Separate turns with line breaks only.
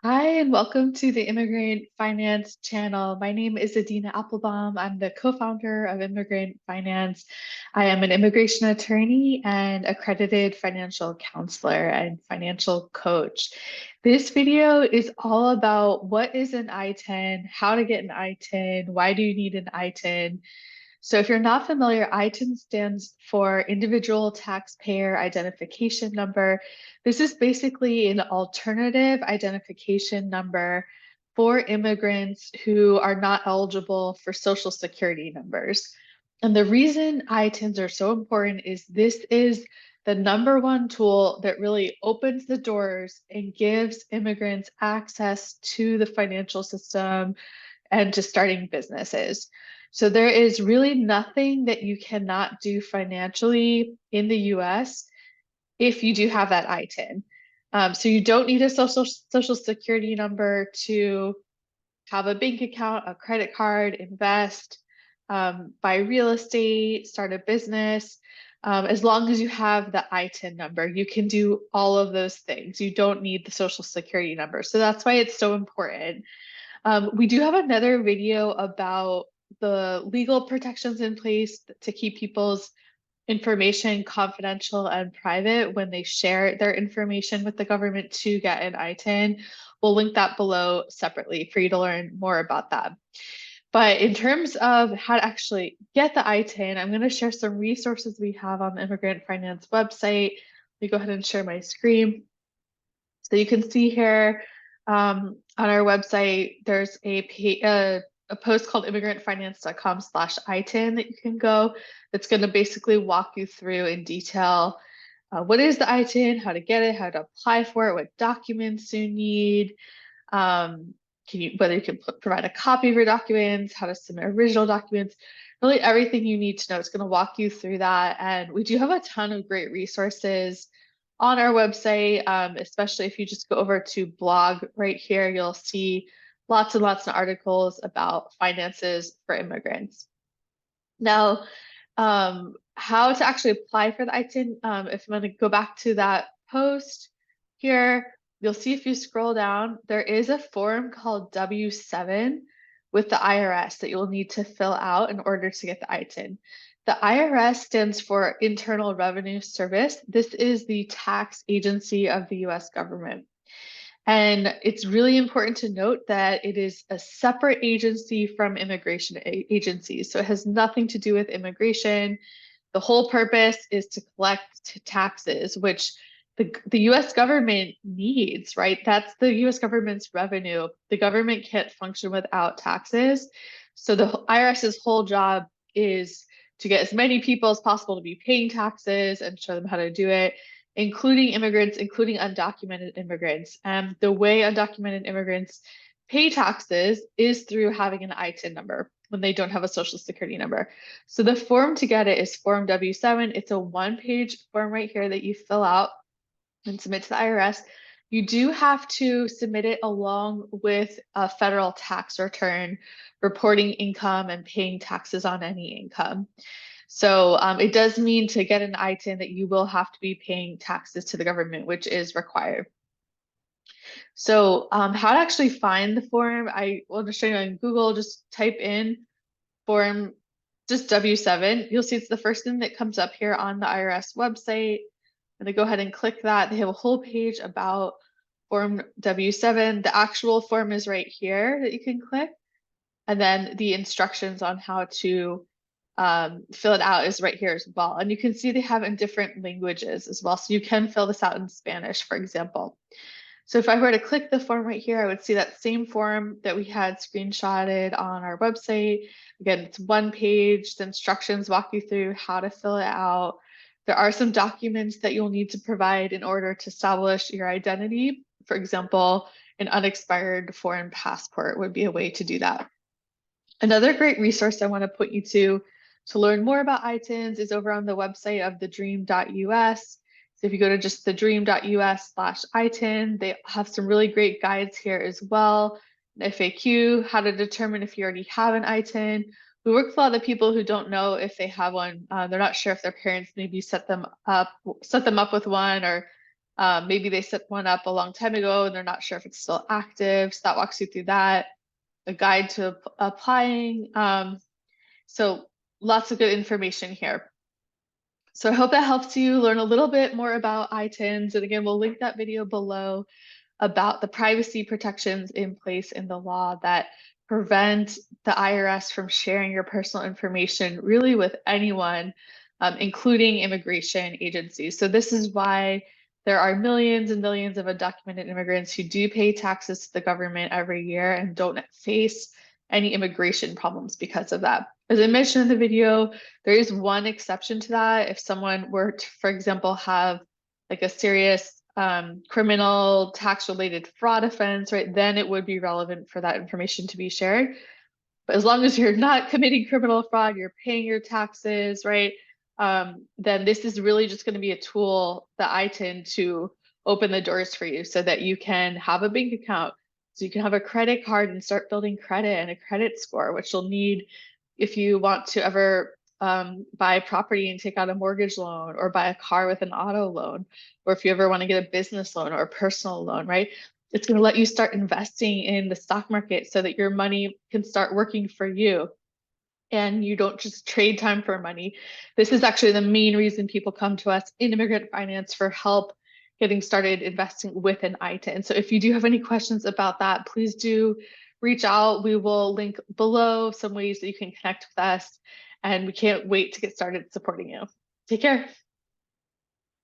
Hi, and welcome to the Immigrant Finance channel. My name is Adina Applebaum. I'm the co-founder of Immigrant Finance. I am an immigration attorney and accredited financial counselor and financial coach. This video is all about what is an ITIN, how to get an ITIN, why do you need an ITIN? So if you're not familiar, ITIN stands for Individual Taxpayer Identification Number. This is basically an alternative identification number for immigrants who are not eligible for Social Security numbers. And the reason ITINs are so important is this is the number one tool that really opens the doors and gives immigrants access to the financial system and to starting businesses. So there is really nothing that you cannot do financially in the US if you do have that ITIN. So you don't need a social security number to have a bank account, a credit card, invest, buy real estate, start a business. As long as you have the ITIN number, you can do all of those things. You don't need the social security number. So that's why it's so important. We do have another video about the legal protections in place to keep people's information confidential and private when they share their information with the government to get an ITIN. We'll link that below separately for you to learn more about that. But in terms of how to actually get the ITIN, I'm going to share some resources we have on the Immigrant Finance website. Let me go ahead and share my screen. So you can see here on our website, there's a post called immigrantfinance.com/ITIN that you can go. That's going to basically walk you through in detail what is the ITIN, how to get it, how to apply for it, what documents you need, whether you can provide a copy of your documents, how to submit original documents, really everything you need to know. It's going to walk you through that. And we do have a ton of great resources on our website, especially if you just go over to blog right here, you'll see lots and lots of articles about finances for immigrants. Now, how to actually apply for the ITIN, if I'm going to go back to that post here, you'll see if you scroll down, there is a form called W-7 with the IRS that you'll need to fill out in order to get the ITIN. The IRS stands for Internal Revenue Service. This is the tax agency of the US government. And it's really important to note that it is a separate agency from immigration agencies. So it has nothing to do with immigration. The whole purpose is to collect taxes, which the US government needs, right? That's the US government's revenue. The government can't function without taxes. So the IRS's whole job is to get as many people as possible to be paying taxes and show them how to do it, including immigrants, including undocumented immigrants. And the way undocumented immigrants pay taxes is through having an ITIN number when they don't have a social security number. So the form to get it is Form W-7. It's a one-page form right here that you fill out and submit to the IRS. You do have to submit it along with a federal tax return, reporting income and paying taxes on any income. So it does mean to get an ITIN that you will have to be paying taxes to the government, which is required. So how to actually find the form, I will just show you on Google, just type in form, just W-7. You'll see it's the first thing that comes up here on the IRS website. And then go ahead and click that. They have a whole page about form W-7. The actual form is right here that you can click. And then the instructions on how to fill it out is right here as well. And you can see they have in different languages as well. So you can fill this out in Spanish, for example. So if I were to click the form right here, I would see that same form that we had screenshotted on our website. Again, it's one page. The instructions walk you through how to fill it out. There are some documents that you'll need to provide in order to establish your identity. For example, an unexpired foreign passport would be a way to do that. Another great resource I want to put you to learn more about ITINs is over on the website of thedream.us. So if you go to just thedream.us/ITIN, they have some really great guides here as well. An FAQ, how to determine if you already have an ITIN. We work with a lot of people who don't know if they have one. They're not sure if their parents maybe set them up with one, or Maybe they set one up a long time ago and they're not sure if it's still active. So that walks you through that. A guide to applying. So lots of good information here. So I hope that helps you learn a little bit more about ITINs. And again, we'll link that video below about the privacy protections in place in the law that prevent the IRS from sharing your personal information really with anyone, including immigration agencies. So this is why there are millions and millions of undocumented immigrants who do pay taxes to the government every year and don't face any immigration problems because of that. As I mentioned in the video, there is one exception to that. If someone were to, for example, have like a serious criminal tax-related fraud offense, right, then it would be relevant for that information to be shared. But as long as you're not committing criminal fraud, you're paying your taxes, right, then this is really just going to be a tool, the ITIN, to open the doors for you so that you can have a bank account, so you can have a credit card and start building credit and a credit score, which you'll need if you want to ever buy property and take out a mortgage loan, or buy a car with an auto loan, or if you ever want to get a business loan or a personal loan, right? It's going to let you start investing in the stock market so that your money can start working for you and you don't just trade time for money. This is actually the main reason people come to us in immigrant finance for help getting started investing with an ITIN. So if you do have any questions about that, please do reach out. We will link below some ways that you can connect with us, and we can't wait to get started supporting you. Take care.